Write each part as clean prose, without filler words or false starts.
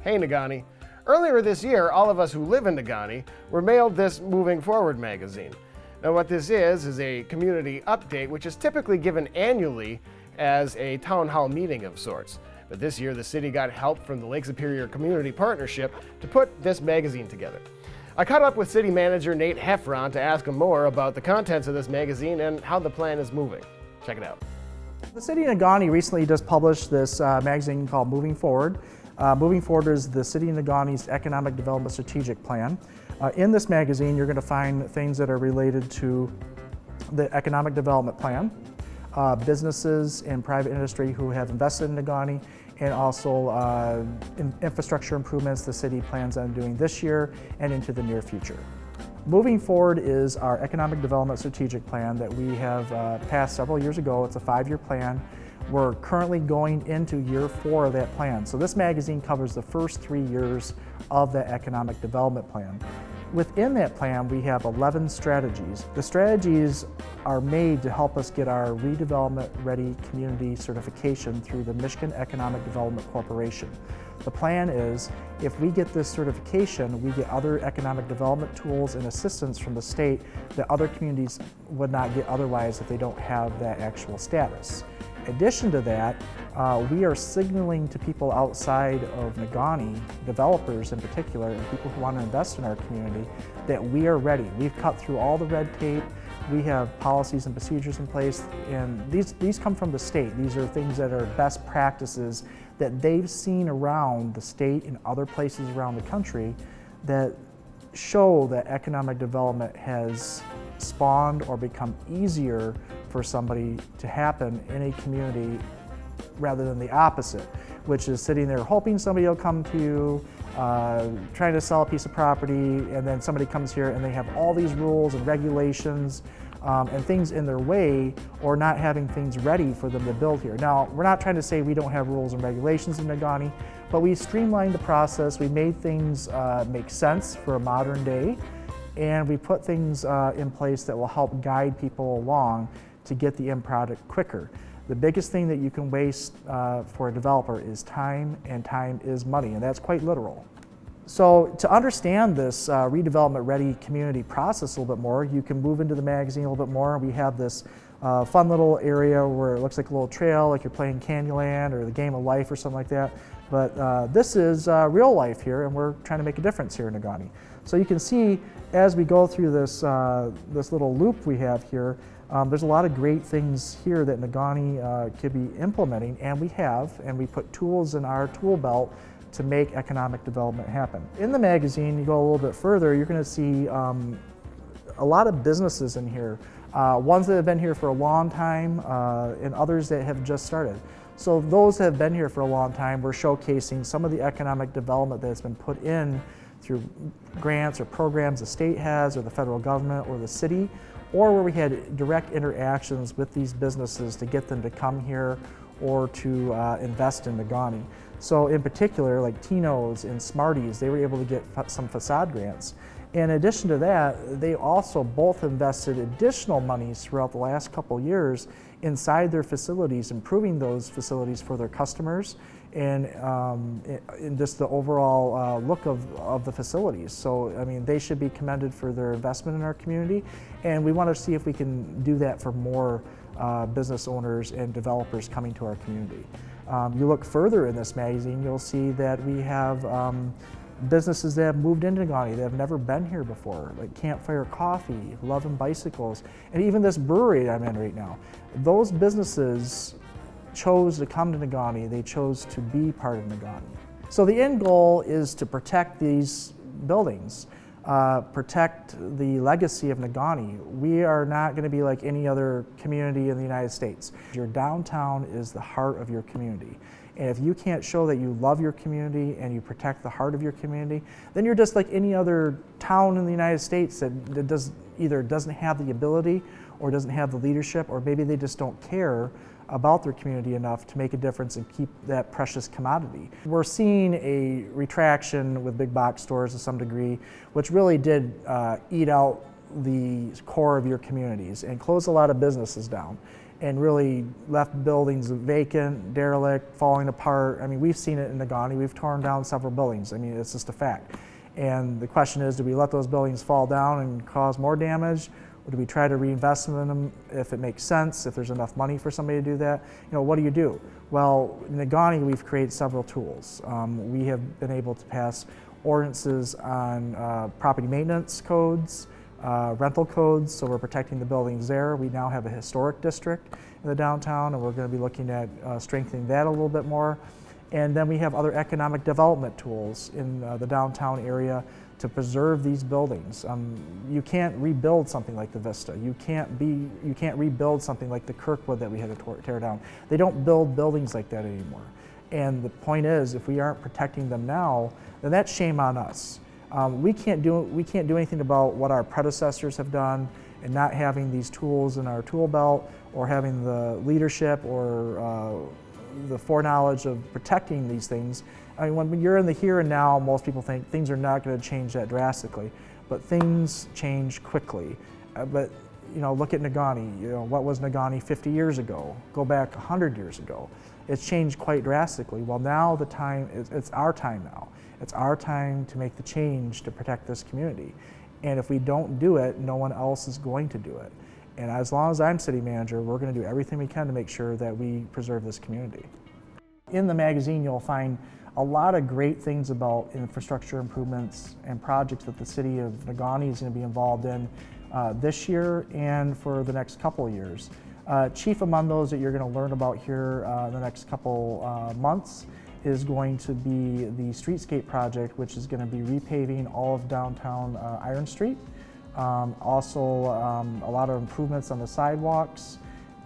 Hey Negaunee. Earlier this year, all of us who live in Negaunee were mailed this Moving Forward magazine. Now what this is a community update which is typically given annually as a town hall meeting of sorts. But this year the city got help from the Lake Superior Community Partnership to put this magazine together. I caught up with City Manager Nate Heffron to ask him more about the contents of this magazine and how the plan is moving. Check it out. The City of Negaunee recently just published this magazine called Moving Forward. Moving Forward is the City of Negaunee's Economic Development Strategic Plan. In this magazine, you're going to find things that are related to the Economic Development Plan, businesses and private industry who have invested in Negaunee, and also infrastructure improvements the city plans on doing this year and into the near future. Moving Forward is our Economic Development Strategic Plan that we have passed several years ago. It's a 5-year plan. We're currently going into year 4 of that plan. So this magazine covers the first 3 years of the Economic Development Plan. Within that plan, we have 11 strategies. The strategies are made to help us get our redevelopment ready community certification through the Michigan Economic Development Corporation. The plan is, if we get this certification, we get other economic development tools and assistance from the state that other communities would not get otherwise if they don't have that actual status. In addition to that, we are signaling to people outside of Negaunee, developers in particular, and people who want to invest in our community, that we are ready. We've cut through all the red tape. We have policies and procedures in place, and these come from the state. These are things that are best practices that they've seen around the state and other places around the country that show that economic development has spawned or become easier for somebody to happen in a community rather than the opposite, which is sitting there hoping somebody will come to you, trying to sell a piece of property, and then somebody comes here and they have all these rules and regulations and things in their way, or not having things ready for them to build here. Now, we're not trying to say we don't have rules and regulations in Negaunee, but we streamlined the process. We made things make sense for a modern day, and we put things in place that will help guide people along to get the end product quicker. The biggest thing that you can waste for a developer is time, and time is money, and that's quite literal. So to understand this redevelopment ready community process a little bit more, you can move into the magazine a little bit more. We have this fun little area where it looks like a little trail, like you're playing Candyland or the Game of Life or something like that. But this is real life here, and we're trying to make a difference here in Negaunee. So you can see as we go through this, this little loop we have here, there's a lot of great things here that Negaunee could be implementing, and we put tools in our tool belt to make economic development happen. In the magazine, you go a little bit further, you're going to see a lot of businesses in here, ones that have been here for a long time and others that have just started. So those that have been here for a long time, we're showcasing some of the economic development that's been put in through grants or programs the state has, or the federal government, or the city, or where we had direct interactions with these businesses to get them to come here or to invest in Negaunee. So in particular, like Tino's and Smarties, they were able to get some facade grants. In addition to that, they also both invested additional monies throughout the last couple years inside their facilities, improving those facilities for their customers and in just the overall look of the facilities. So, I mean, they should be commended for their investment in our community, and we want to see if we can do that for more business owners and developers coming to our community. You look further in this magazine, you'll see that we have businesses that have moved into Negaunee that have never been here before, like Campfire Coffee, Love and Bicycles, and even this brewery I'm in right now. Those businesses chose to come to Negaunee, they chose to be part of Negaunee. So the end goal is to protect these buildings, protect the legacy of Negaunee. We are not going to be like any other community in the United States. Your downtown is the heart of your community. And if you can't show that you love your community and you protect the heart of your community, then you're just like any other town in the United States that either doesn't have the ability or doesn't have the leadership, or maybe they just don't care about their community enough to make a difference and keep that precious commodity. We're seeing a retraction with big box stores to some degree, which really did eat out the core of your communities and close a lot of businesses down. and really left buildings vacant, derelict, falling apart. I mean, we've seen it in Negaunee. We've torn down several buildings. I mean, it's just a fact. And the question is, do we let those buildings fall down and cause more damage? Or do we try to reinvest in them if it makes sense, if there's enough money for somebody to do that? You know, what do you do? Well, in Negaunee, we've created several tools. We have been able to pass ordinances on property maintenance codes, rental codes, so we're protecting the buildings there. We now have a historic district in the downtown, and we're going to be looking at strengthening that a little bit more. And then we have other economic development tools in the downtown area to preserve these buildings. You can't rebuild something like the Vista. You can't rebuild something like the Kirkwood that we had to tear down. They don't build buildings like that anymore. And the point is, if we aren't protecting them now, then that's shame on us. We can't do anything about what our predecessors have done, and not having these tools in our tool belt, or having the leadership or the foreknowledge of protecting these things. I mean, when you're in the here and now, most people think things are not going to change that drastically, but things change quickly. But you know, look at Negaunee. You know, what was Negaunee 50 years ago? Go back 100 years ago. It's changed quite drastically. Well, now the time it's our time now. It's our time to make the change to protect this community. And if we don't do it, no one else is going to do it. And as long as I'm city manager, we're going to do everything we can to make sure that we preserve this community. In the magazine, you'll find a lot of great things about infrastructure improvements and projects that the city of Negaunee is going to be involved in this year and for the next couple of years. Chief among those that you're going to learn about here in the next couple months is going to be the streetscape project, which is going to be repaving all of downtown Iron Street. Also a lot of improvements on the sidewalks,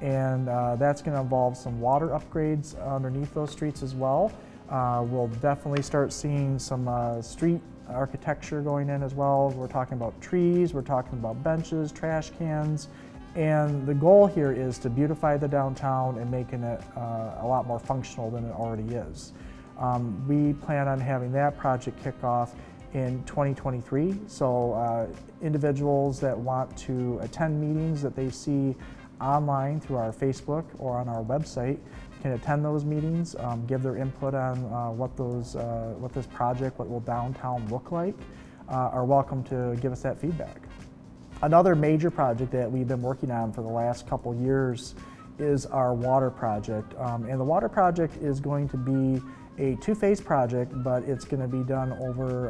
and that's going to involve some water upgrades underneath those streets as well. We'll definitely start seeing some street architecture going in as well. We're talking about trees, we're talking about benches, trash cans, and the goal here is to beautify the downtown and making it a lot more functional than it already is. We plan on having that project kick off in 2023, so individuals that want to attend meetings that they see online through our Facebook or on our website can attend those meetings, give their input on what this project, what will downtown look like, are welcome to give us that feedback. Another major project that we've been working on for the last couple years is our water project, and the water project is going to be a two-phase project, but it's going to be done over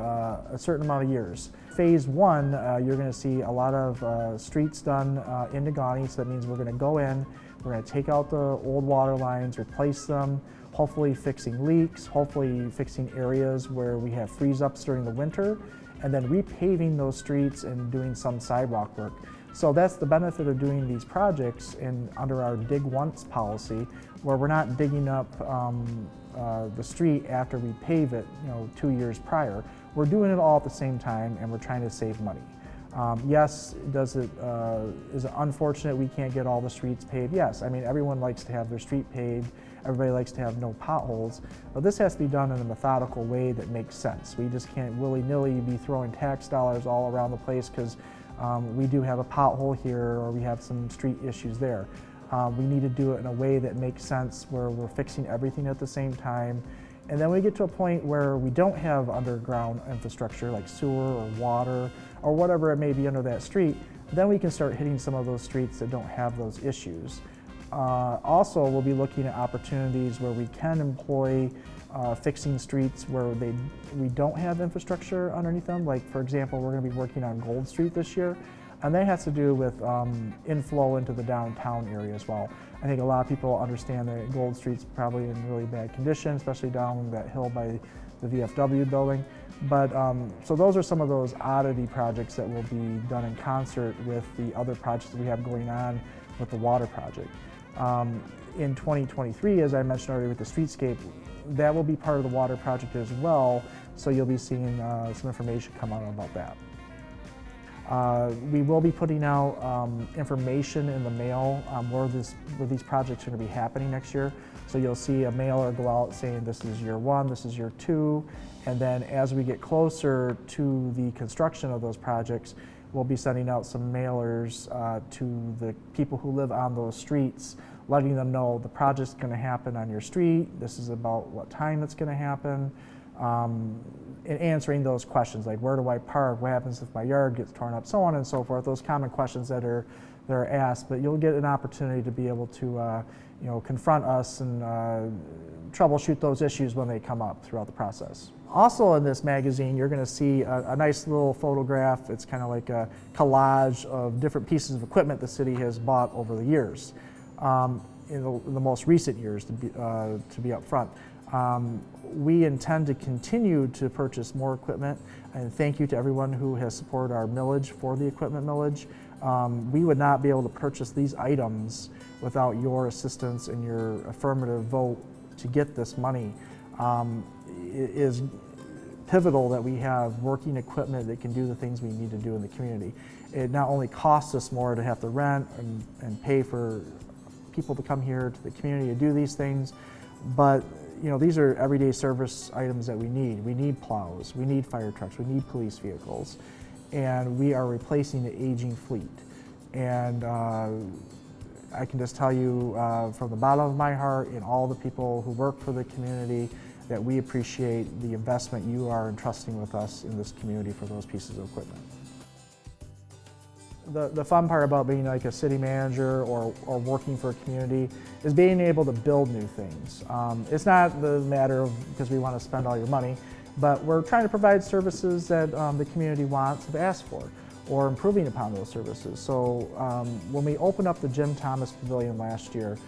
a certain amount of years. Phase one, you're going to see a lot of streets done in Negaunee, so that means we're going to go in, we're going to take out the old water lines, replace them, hopefully fixing leaks, hopefully fixing areas where we have freeze-ups during the winter, and then repaving those streets and doing some sidewalk work. So that's the benefit of doing these projects under our dig once policy, where we're not digging up the street after we pave it, 2 years prior. We're doing it all at the same time, and we're trying to save money. Yes, is it unfortunate we can't get all the streets paved? Yes, I mean, everyone likes to have their street paved, everybody likes to have no potholes, but this has to be done in a methodical way that makes sense. We just can't willy-nilly be throwing tax dollars all around the place because we do have a pothole here or we have some street issues there. We need to do it in a way that makes sense, where we're fixing everything at the same time. And then we get to a point where we don't have underground infrastructure like sewer or water or whatever it may be under that street, then we can start hitting some of those streets that don't have those issues. Also, we'll be looking at opportunities where we can employ fixing streets where we don't have infrastructure underneath them. Like, for example, we're going to be working on Gold Street this year, and that has to do with inflow into the downtown area as well. I think a lot of people understand that Gold Street's probably in really bad condition, especially down that hill by the VFW building. But so those are some of those oddity projects that will be done in concert with the other projects that we have going on with the water project. In 2023, as I mentioned already with the streetscape, that will be part of the water project as well, so you'll be seeing some information come out about that. We will be putting out information in the mail where these projects are going to be happening next year. So you'll see a mailer go out saying this is year one, this is year two, and then as we get closer to the construction of those projects, we'll be sending out some mailers to the people who live on those streets, letting them know the project's going to happen on your street, this is about what time it's going to happen, and answering those questions like where do I park, what happens if my yard gets torn up, so on and so forth, those common questions that are asked. But you'll get an opportunity to be able to confront us and troubleshoot those issues when they come up throughout the process. Also in this magazine, you're going to see a nice little photograph. It's kind of like a collage of different pieces of equipment the city has bought over the years, in the most recent years, to be up front. We intend to continue to purchase more equipment, and thank you to everyone who has supported our millage for the equipment millage. We would not be able to purchase these items without your assistance and your affirmative vote to get this money. It is pivotal that we have working equipment that can do the things we need to do in the community. It not only costs us more to have to rent and pay for people to come here to the community to do these things, but these are everyday service items that we need. We need plows, we need fire trucks, we need police vehicles, and we are replacing the aging fleet. And I can just tell you from the bottom of my heart and all the people who work for the community that we appreciate the investment you are entrusting with us in this community for those pieces of equipment. The fun part about being like a city manager or working for a community is being able to build new things. It's not the matter of because we want to spend all your money, but we're trying to provide services that the community wants, have asked for, or improving upon those services. So when we opened up the Jim Thomas Pavilion last year,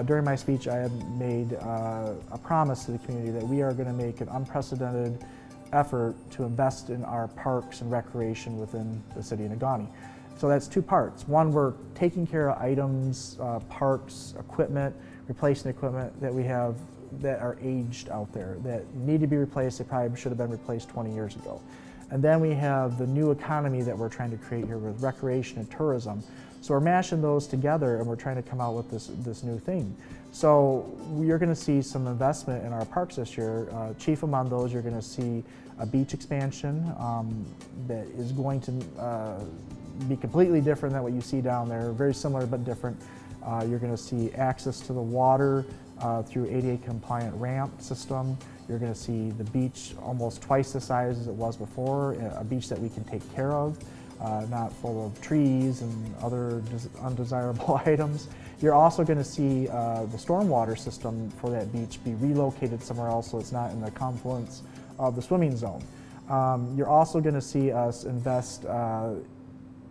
during my speech I had made a promise to the community that we are going to make an unprecedented effort to invest in our parks and recreation within the city of Negaunee. So that's two parts. One, we're taking care of items, parks, equipment, replacing equipment that we have that are aged out there, that need to be replaced. They probably should have been replaced 20 years ago. And then we have the new economy that we're trying to create here with recreation and tourism. So we're mashing those together and we're trying to come out with this new thing. So you're going to see some investment in our parks this year. Chief among those, you're going to see a beach expansion that is going to be completely different than what you see down there, very similar but different. You're going to see access to the water through ADA compliant ramp system. You're going to see the beach almost twice the size as it was before, a beach that we can take care of, not full of trees and other undesirable items. You're also going to see the stormwater system for that beach be relocated somewhere else so it's not in the confluence of the swimming zone. You're also going to see us invest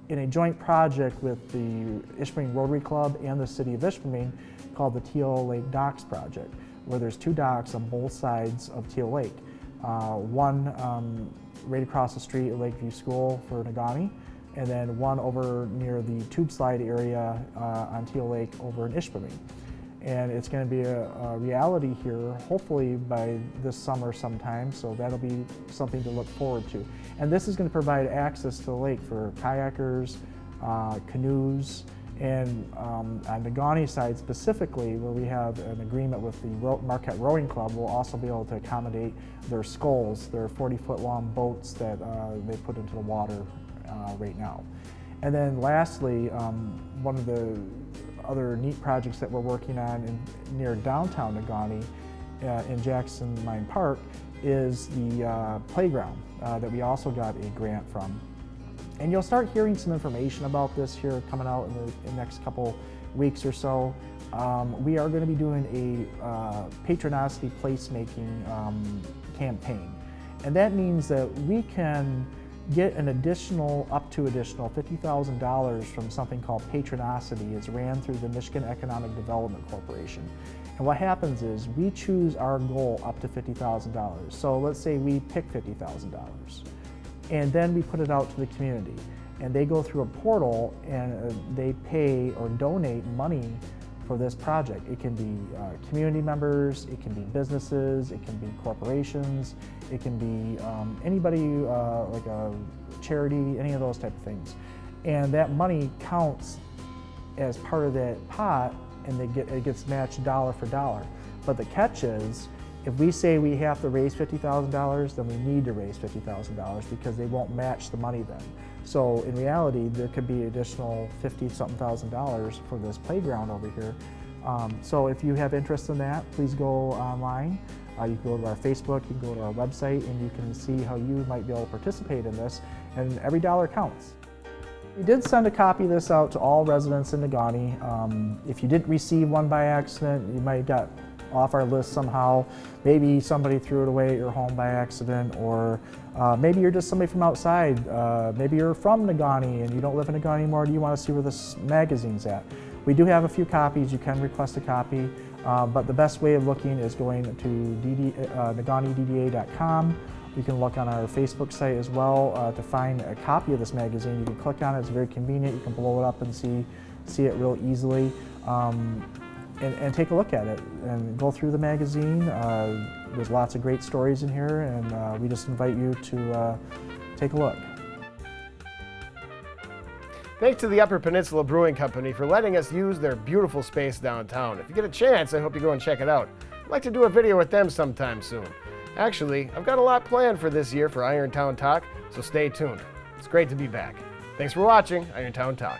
in a joint project with the Ishpeming Rotary Club and the City of Ishpeming called the Teal Lake Docks Project, where there's two docks on both sides of Teal Lake. One right across the street at Lakeview School for Negaunee, and then one over near the tube slide area on Teal Lake over in Ishpeming. And it's going to be a reality here, hopefully by this summer sometime, so that'll be something to look forward to. And this is going to provide access to the lake for kayakers, canoes, and on the Negaunee side specifically, where we have an agreement with the Marquette Rowing Club, we'll also be able to accommodate their sculls, their 40-foot long boats that they put into the water right now. And then lastly, one of the other neat projects that we're working on near downtown Negaunee in Jackson Mine Park is the playground that we also got a grant from. And you'll start hearing some information about this here coming out in the next couple weeks or so. We are going to be doing a patronicity placemaking campaign. And that means that we can get an up to additional $50,000 from something called patronicity. It's ran through the Michigan Economic Development Corporation. And what happens is we choose our goal up to $50,000. So let's say we pick $50,000. And then we put it out to the community. And they go through a portal and they pay or donate money for this project. It can be community members, it can be businesses, it can be corporations, it can be anybody like a charity, any of those type of things. And that money counts as part of that pot, and it gets matched dollar for dollar. But the catch is, if we say we have to raise $50,000, then we need to raise $50,000 because they won't match the money then. So in reality, there could be additional $50-something thousand for this playground over here So if you have interest in that, please go online. You can go to our Facebook, you can go to our website, and you can see how you might be able to participate in this, and every dollar counts. We did send a copy of this out to all residents in Negaunee. If you didn't receive one by accident, you might have got off our list somehow. Maybe somebody threw it away at your home by accident, or maybe you're just somebody from outside. Maybe you're from Negaunee and you don't live in Negaunee anymore. Do you want to see where this magazine's at? We do have a few copies. You can request a copy, but the best way of looking is going to NegauneeDDA.com. You can look on our Facebook site as well to find a copy of this magazine. You can click on it. It's very convenient. You can blow it up and see it real easily. And take a look at it and go through the magazine. There's lots of great stories in here, and we just invite you to take a look. Thanks to the Upper Peninsula Brewing Company for letting us use their beautiful space downtown. If you get a chance, I hope you go and check it out. I'd like to do a video with them sometime soon. Actually, I've got a lot planned for this year for Irontown Talk, so stay tuned. It's great to be back. Thanks for watching Irontown Talk.